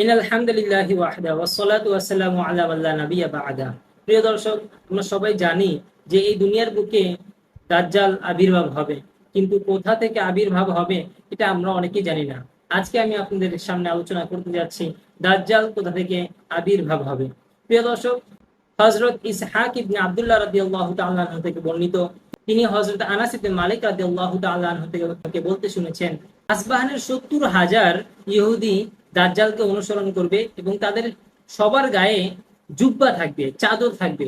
ইনাল হামদুলিল্লাহি ওয়াহদা ওয়াসসালাতু ওয়াসসালামু আলা মান লা নাবিয়্যা বা'দা। প্রিয় দর্শক, আমরা সবাই জানি যে এই দুনিয়ার বুকে দাজ্জাল আবির্ভাব হবে, কিন্তু কোথা থেকে আবির্ভাব হবে এটা আমরা অনেকেই জানি না। আজকে আমি আপনাদের সামনে আলোচনা করতে যাচ্ছি দাজ্জাল কোথা থেকে আবির্ভাব হবে। প্রিয় দর্শক, হযরত ইসহাক ইবনে আব্দুল্লাহ রাদিয়াল্লাহু তাআলা আনহু থেকে বর্ণিত, তিনি হযরত আনাস ইবনে মালিক রাদিয়াল্লাহু তাআলা আনহু থেকে বলতে শুনেছেন, আসবাহানের ৭০,০০০ ইহুদি দাজ্জালকে অনুসরণ করবে এবং তাদের সবার গায়ে জুব্বা থাকবে, চাদর থাকবে।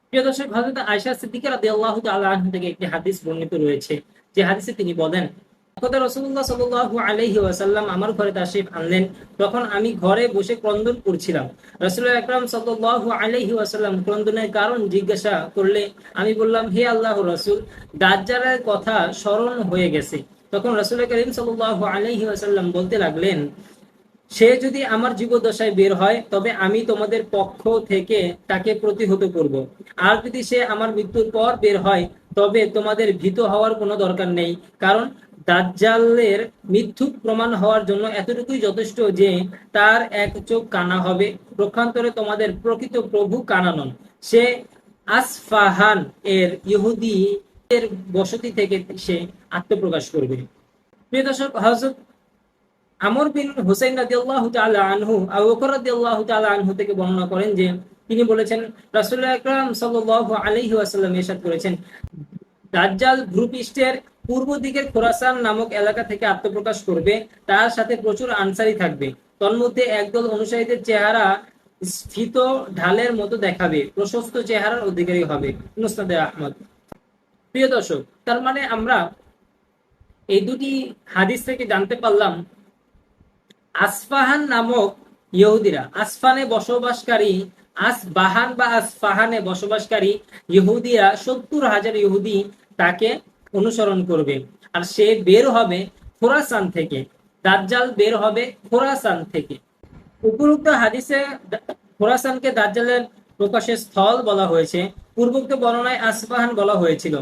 প্রিয় দর্শক, হযরত আয়েশা সিদ্দিকা রাদিয়াল্লাহু তাআলা আনহা থেকে একটি হাদিস বর্ণিত রয়েছে, যে হাদিসে তিনি বলেন, একদা রাসূলুল্লাহ সাল্লাল্লাহু আলাইহি ওয়াসাল্লাম আমার ঘরে তাশরীফ আনলেন। তখন আমি ঘরে বসে ক্রন্দন করছিলাম। রাসূল আকরাম সাল্লাল্লাহু আলাইহি ওয়াসাল্লাম ক্রন্দনের কারণ জিজ্ঞাসা করলে আমি বললাম, হে আল্লাহর রাসূল, দাজ্জালের কথা স্মরণ হয়ে গেছে। তখন রাসূল করিম সাল্লাল্লাহু আলাইহি ওয়াসাল্লাম বলতে লাগলেন, সে যদি আমার জীবদ্দশায় বের হয় তবে আমি তোমাদের পক্ষ থেকে তাকে প্রতিহত করব। আর যদি সে আমার মৃত্যুর পর বের হয় তবে তোমাদের ভীত হওয়ার কোনো দরকার নেই, কারণ দাজ্জালের মিথ্যুক প্রমাণ হওয়ার জন্য এতটুকুই যথেষ্ট যে তার এক চোখ কানা হবে। পক্ষান্তরে তোমাদের প্রকৃত প্রভু কানা নন। সে আসফাহান এর ইহুদি এর বসতি থেকে সে আত্মপ্রকাশ করবে। প্রিয় দর্শক, হযরত আমর বিন হুসাইন রাদিয়াল্লাহু তাআলা আনহু আবু বকর রাদিয়াল্লাহু তাআলা আনহু থেকে বর্ণনা করেন যে তিনি বলেছেন, রাসূলুল্লাহ আকরাম সাল্লাল্লাহু আলাইহি ওয়াসাল্লাম ইরশাদ করেছেন, দাজ্জাল ভূপৃষ্ঠের পূর্ব দিকের খোরাসান নামক এলাকা থেকে আত্মপ্রকাশ করবে। তার সাথে প্রচুর আনসারী থাকবে। তন্মধ্যে একদল অনুসারীদের চেহারা স্ফীত ঢালের মতো দেখাবে, প্রশস্ত চেহারার অধিকারী হবে। মুসনাদে আহমদ। প্রিয় দর্শক, তার মানে আমরা এই দুটি হাদিস থেকে জানতে পারলাম, আসফাহান নামক ইহুদিরা, আসফানে বসবাসকারী, আসবাহান বা আসফাহানে বসবাসকারী ইহুদিরা ৭০,০০০ ইহুদি তাকে অনুসরণ করবে। আর সে বের হবে খোরাসান থেকে। দাজ্জাল বের হবে খোরাসান থেকে। উপরোক্ত হাদিসে খোরাসানকে দাজ্জালের প্রকাশের স্থল বলা হয়েছে। পূর্বোক্ত বর্ণনায় আসফাহান বলা হয়েছিল।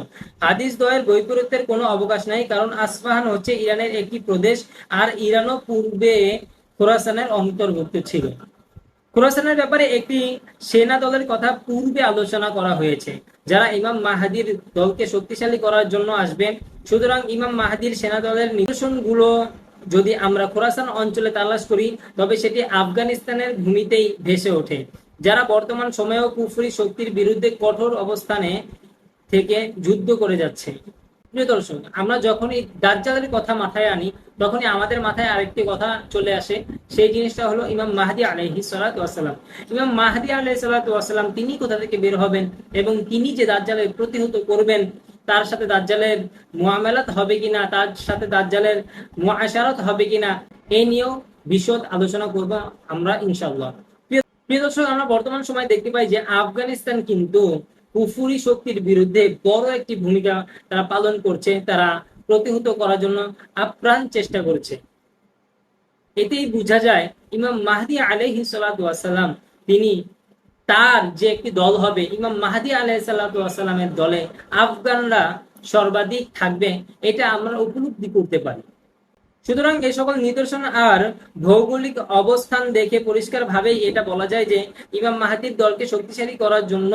হাদিস দ্বয়ের বৈপরীত্যের কোনো অবকাশ নাই, কারণ আসফাহান হচ্ছে ইরানের একটি প্রদেশ, আর ইরানও পূর্বে খোরাসানের অন্তর্ভুক্ত ছিল। খোরাসানের ব্যাপারে একটি সেনা দলের কথা পূর্বে আলোচনা করা হয়েছে, যারা ইমাম মাহাদির দলকে শক্তিশালী করার জন্য আসবে। সুতরাং ইমাম মাহাদির সেনা দলের নিদর্শনগুলো যদি আমরা খোরাসান অঞ্চলে তালাশ করি তবে সেটি আফগানিস্তানের ভূমিতেই ভেসে ওঠে, যারা বর্তমান সময়েও কুফরি শক্তির বিরুদ্ধে কঠোর অবস্থানে থেকে যুদ্ধ করে যাচ্ছে। প্রিয় দর্শক, আমরা যখনই দাজ্জালের কথা মাথায় আনি তখনই আমাদের মাথায় আরেকটি কথা চলে আসে। সেই জিনিসটা হলো ইমাম মাহদী আলাইহিস সালাতু ওয়াস সালাম। ইমাম মাহদী আলাইহিস সালাতু ওয়াস সালাম তিনি কোথা থেকে বের হবেন এবং তিনি যে দাজ্জালের প্রতিহত করবেন, তার সাথে দাজ্জালের মুআমালাত হবে কিনা, তার সাথে দাজ্জালের মুআশারাত হবে কিনা, এই নিয়েও বিশদ আলোচনা করব আমরা ইনশাআল্লাহ। প্রিয় দর্শক, আমরা বর্তমান সময় দেখতে পাই যে আফগানিস্তান কিন্তু কুফুরি শক্তির বিরুদ্ধে বড় একটি ভূমিকা তারা পালন করছে। তারা প্রতিহত করার জন্য আপ্রাণ চেষ্টা করছে। এতেই বোঝা যায় ইমাম মাহদী আলাইহিস সালাতু ওয়াস সালাম তিনি, তার যে একটি দল হবে, ইমাম মাহদী আলাইহিস সালাতু ওয়াস সালামের দলে আফগানরা সর্বাধিক থাকবে, এটা আমরা উপলব্ধি করতে পারি। সুতরাং এই সকল নিদর্শন আর ভৌগোলিক অবস্থান দেখে পরিষ্কারভাবেই এটা বলা যায় যে ইমাম মাহাদির দলকে শক্তিশালী করার জন্য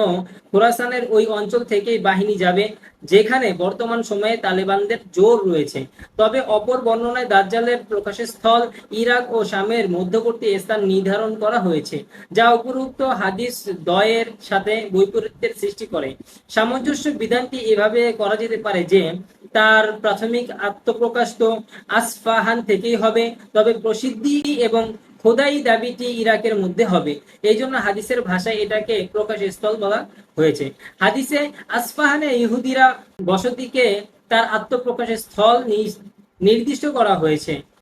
খোরাসানের ওই অঞ্চল থেকেই বাহিনী যাবে, যেখানে বর্তমান সময়ে তালেবানদের জোর রয়েছে। তবে অপর বর্ণনায় দাজ্জালের প্রকাশের স্থল ইরাক ও শামের মধ্যবর্তী স্থান নির্ধারণ করা হয়েছে, যা উপরোক্ত হাদিস দ্বয়ের সাথে বৈপরীত্যের সৃষ্টি করে। সামঞ্জস্য বিধানটি এভাবে করা যেতে পারে যে তার প্রাথমিক আত্মপ্রকাশ তো আসফাহান থেকেই হবে, তবে প্রসিদ্ধি এবং খোদাই দাবিটি ইরাকের মধ্যে হবে। এই জন্য হাদিসের ভাষায় এটাকে প্রকাশের স্থল বলা হয়েছে। হাদিসে আসফাহানে ইহুদিরা বসতিকে তার আত্মপ্রকাশের স্থল নির্দিষ্ট করা হয়েছে।